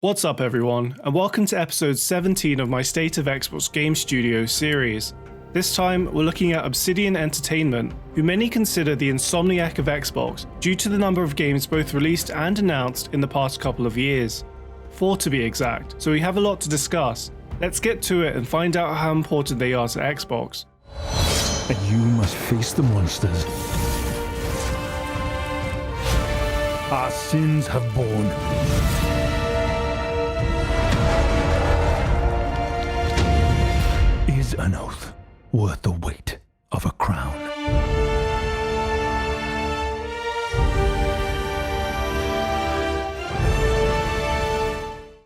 What's up everyone, and welcome to episode 17 of my State of Xbox Game Studio series. This time, we're looking at Obsidian Entertainment, who many consider the Insomniac of Xbox due to the number of games both released and announced in the past couple of years. 4 to be exact, so we have a lot to discuss. Let's get to it and find out how important they are to Xbox. And you must face the monsters our sins have borne. Is an oath worth the weight of a crown?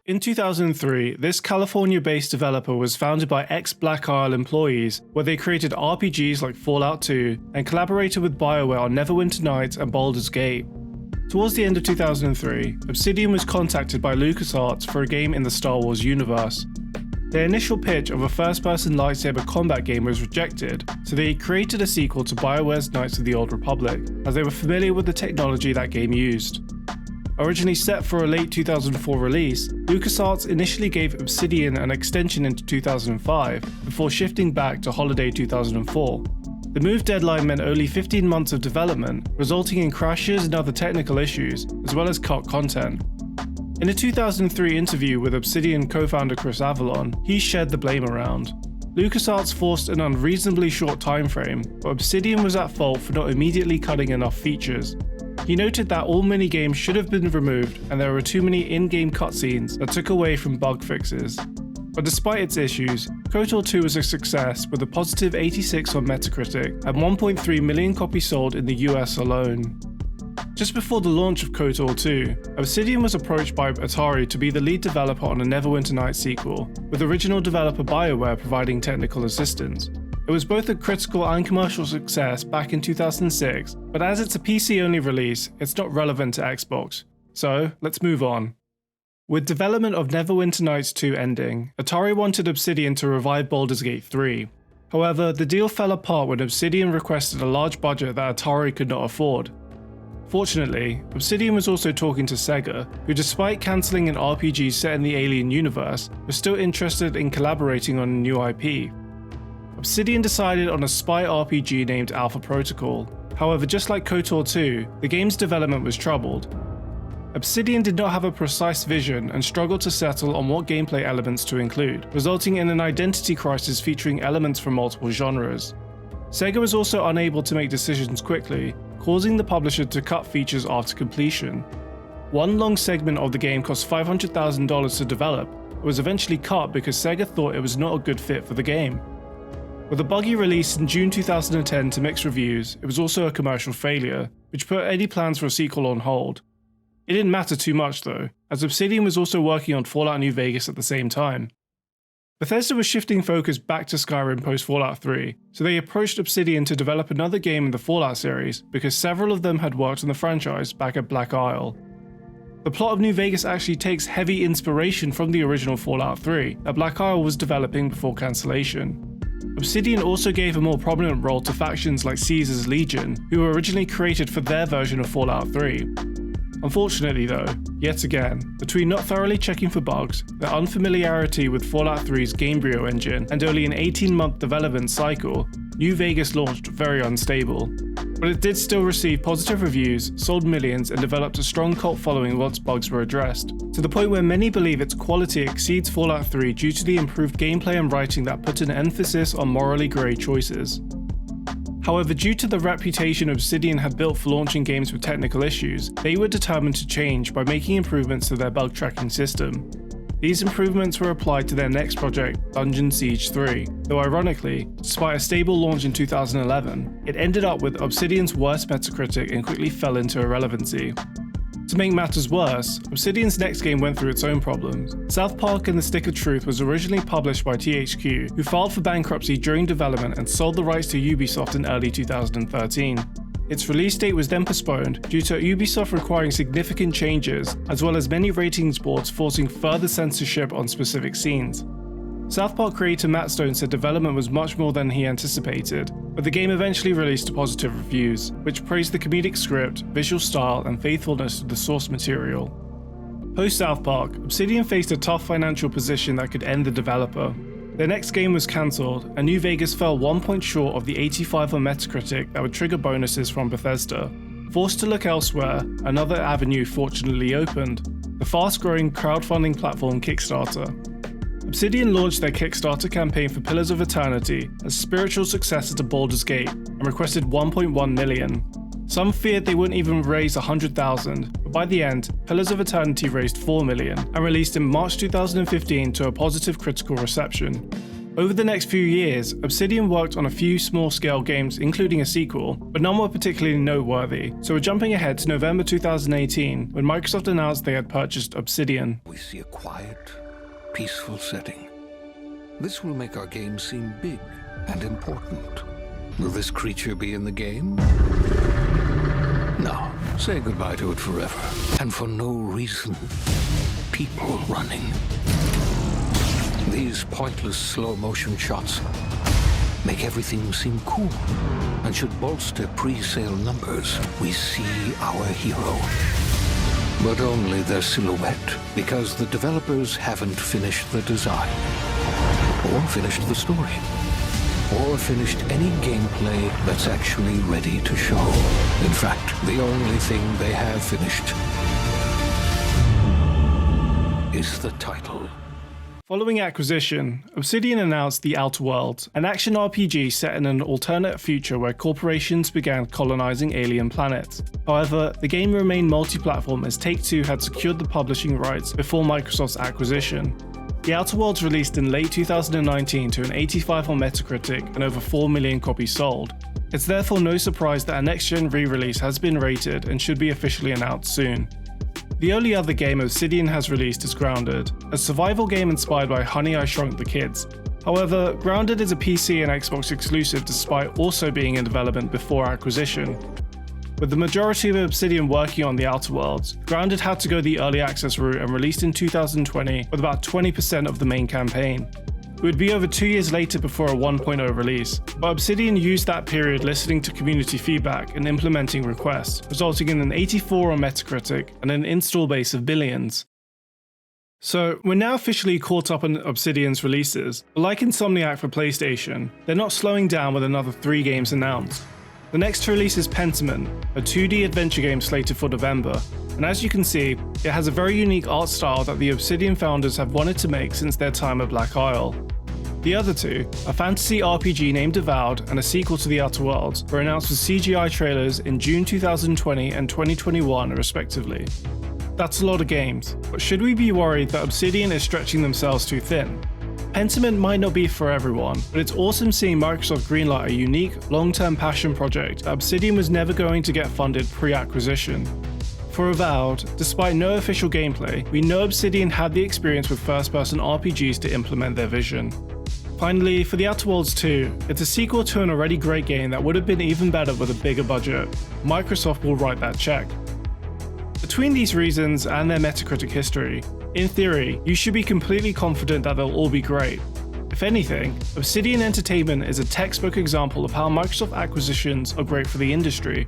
In 2003, this California-based developer was founded by ex-Black Isle employees, where they created RPGs like Fallout 2 and collaborated with BioWare on Neverwinter Nights and Baldur's Gate. Towards the end of 2003, Obsidian was contacted by LucasArts for a game in the Star Wars universe. Their initial pitch of a first-person lightsaber combat game was rejected, so they created a sequel to BioWare's Knights of the Old Republic, as they were familiar with the technology that game used. Originally set for a late 2004 release, LucasArts initially gave Obsidian an extension into 2005, before shifting back to holiday 2004. The move deadline meant only 15 months of development, resulting in crashes and other technical issues, as well as cut content. In a 2003 interview with Obsidian co-founder Chris Avellone, he shared the blame around. LucasArts forced an unreasonably short timeframe, but Obsidian was at fault for not immediately cutting enough features. He noted that all minigames should have been removed and there were too many in-game cutscenes that took away from bug fixes. But despite its issues, KOTOR 2 was a success with a positive 86 on Metacritic and 1.3 million copies sold in the US alone. Just before the launch of KOTOR 2, Obsidian was approached by Atari to be the lead developer on a Neverwinter Nights sequel, with original developer BioWare providing technical assistance. It was both a critical and commercial success back in 2006, but as it's a PC-only release, it's not relevant to Xbox. So, let's move on. With development of Neverwinter Nights 2 ending, Atari wanted Obsidian to revive Baldur's Gate 3. However, the deal fell apart when Obsidian requested a large budget that Atari could not afford. Fortunately, Obsidian was also talking to Sega, who despite cancelling an RPG set in the Alien universe, was still interested in collaborating on a new IP. Obsidian decided on a spy RPG named Alpha Protocol. However, just like KOTOR 2, the game's development was troubled. Obsidian did not have a precise vision and struggled to settle on what gameplay elements to include, resulting in an identity crisis featuring elements from multiple genres. Sega was also unable to make decisions quickly, causing the publisher to cut features after completion. One long segment of the game cost $500,000 to develop, but was eventually cut because Sega thought it was not a good fit for the game. With a buggy release in June 2010 to mixed reviews, it was also a commercial failure, which put any plans for a sequel on hold. It didn't matter too much though, as Obsidian was also working on Fallout New Vegas at the same time. Bethesda was shifting focus back to Skyrim post Fallout 3, so they approached Obsidian to develop another game in the Fallout series because several of them had worked on the franchise back at Black Isle. The plot of New Vegas actually takes heavy inspiration from the original Fallout 3 that Black Isle was developing before cancellation. Obsidian also gave a more prominent role to factions like Caesar's Legion, who were originally created for their version of Fallout 3. Unfortunately though, yet again, between not thoroughly checking for bugs, their unfamiliarity with Fallout 3's Gamebryo engine, and only an 18-month development cycle, New Vegas launched very unstable. But it did still receive positive reviews, sold millions, and developed a strong cult following once bugs were addressed, to the point where many believe its quality exceeds Fallout 3 due to the improved gameplay and writing that put an emphasis on morally grey choices. However, due to the reputation Obsidian had built for launching games with technical issues, they were determined to change by making improvements to their bug tracking system. These improvements were applied to their next project, Dungeon Siege 3, though ironically, despite a stable launch in 2011, it ended up with Obsidian's worst Metacritic and quickly fell into irrelevancy. To make matters worse, Obsidian's next game went through its own problems. South Park and the Stick of Truth was originally published by THQ, who filed for bankruptcy during development and sold the rights to Ubisoft in early 2013. Its release date was then postponed due to Ubisoft requiring significant changes, as well as many ratings boards forcing further censorship on specific scenes. South Park creator Matt Stone said development was much more than he anticipated, but the game eventually released to positive reviews, which praised the comedic script, visual style, and faithfulness to the source material. Post South Park, Obsidian faced a tough financial position that could end the developer. Their next game was cancelled, and New Vegas fell 1 point short of the 85 on Metacritic that would trigger bonuses from Bethesda. Forced to look elsewhere, another avenue fortunately opened: the fast-growing crowdfunding platform Kickstarter. Obsidian launched their Kickstarter campaign for Pillars of Eternity, a spiritual successor to Baldur's Gate, and requested 1.1 million. Some feared they wouldn't even raise 100,000, but by the end, Pillars of Eternity raised 4 million and released in March 2015 to a positive critical reception. Over the next few years, Obsidian worked on a few small-scale games, including a sequel, but none were particularly noteworthy, so we're jumping ahead to November 2018, when Microsoft announced they had purchased Obsidian. We see a quiet, peaceful setting. This will make our game seem big and important. Will this creature be in the game? No. Say goodbye to it forever. And for no reason. People running. These pointless slow-motion shots make everything seem cool and should bolster pre-sale numbers. We see our hero, but only their silhouette, because the developers haven't finished the design, or finished the story, or finished any gameplay that's actually ready to show. In fact, the only thing they have finished is the title. Following acquisition, Obsidian announced The Outer Worlds, an action RPG set in an alternate future where corporations began colonizing alien planets. However, the game remained multi-platform as Take-Two had secured the publishing rights before Microsoft's acquisition. The Outer Worlds released in late 2019 to an 85 on Metacritic and over 4 million copies sold. It's therefore no surprise that a next-gen re-release has been rated and should be officially announced soon. The only other game Obsidian has released is Grounded, a survival game inspired by Honey, I Shrunk the Kids. However, Grounded is a PC and Xbox exclusive despite also being in development before acquisition. With the majority of Obsidian working on The Outer Worlds, Grounded had to go the early access route and released in 2020 with about 20% of the main campaign. It would be over 2 years later before a 1.0 release, but Obsidian used that period listening to community feedback and implementing requests, resulting in an 84 on Metacritic and an install base of billions. So, we're now officially caught up on Obsidian's releases, but like Insomniac for PlayStation, they're not slowing down with another 3 games announced. The next to release is Pentiment, a 2D adventure game slated for November, and as you can see, it has a very unique art style that the Obsidian founders have wanted to make since their time at Black Isle. The other two, a fantasy RPG named Avowed and a sequel to The Outer Worlds, were announced with CGI trailers in June 2020 and 2021 respectively. That's a lot of games, but should we be worried that Obsidian is stretching themselves too thin? Pentiment might not be for everyone, but it's awesome seeing Microsoft greenlight a unique, long-term passion project that Obsidian was never going to get funded pre-acquisition. For Avowed, despite no official gameplay, we know Obsidian had the experience with first-person RPGs to implement their vision. Finally, for The Outer Worlds 2, it's a sequel to an already great game that would have been even better with a bigger budget. Microsoft will write that check. Between these reasons and their Metacritic history, in theory, you should be completely confident that they'll all be great. If anything, Obsidian Entertainment is a textbook example of how Microsoft acquisitions are great for the industry.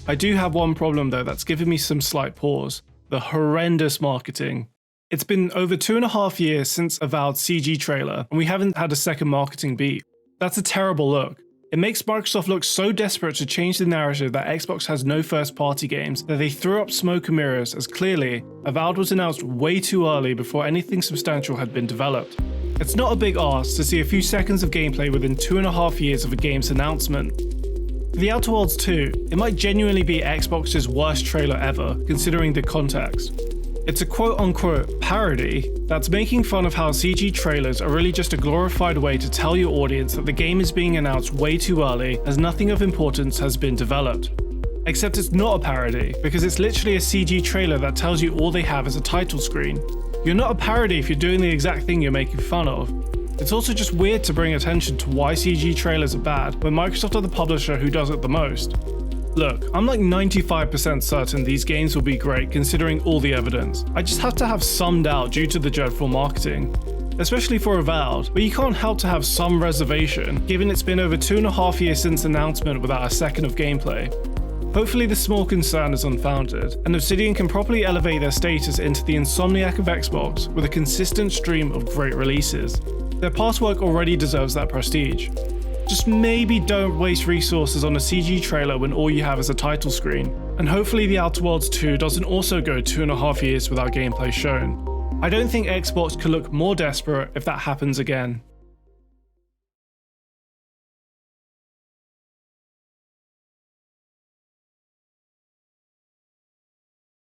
I do have one problem though that's given me some slight pause: the horrendous marketing. It's been over 2.5 years since Avowed's CG trailer, and we haven't had a second marketing beat. That's a terrible look. It makes Microsoft look so desperate to change the narrative that Xbox has no first-party games that they threw up smoke and mirrors, as clearly, Avowed was announced way too early before anything substantial had been developed. It's not a big ask to see a few seconds of gameplay within 2.5 years of a game's announcement. For The Outer Worlds 2, it might genuinely be Xbox's worst trailer ever, considering the context. It's a quote-unquote parody that's making fun of how CG trailers are really just a glorified way to tell your audience that the game is being announced way too early as nothing of importance has been developed. Except it's not a parody, because it's literally a CG trailer that tells you all they have is a title screen. You're not a parody if you're doing the exact thing you're making fun of. It's also just weird to bring attention to why CG trailers are bad when Microsoft are the publisher who does it the most. Look, I'm like 95% certain these games will be great considering all the evidence. I just have to have some doubt due to the dreadful marketing. Especially for Avowed, but you can't help to have some reservation, given it's been over 2.5 years since announcement without a second of gameplay. Hopefully this small concern is unfounded, and Obsidian can properly elevate their status into the Insomniac of Xbox with a consistent stream of great releases. Their past work already deserves that prestige. Just maybe don't waste resources on a CG trailer when all you have is a title screen, and hopefully The Outer Worlds 2 doesn't also go 2.5 years without gameplay shown. I don't think Xbox could look more desperate if that happens again.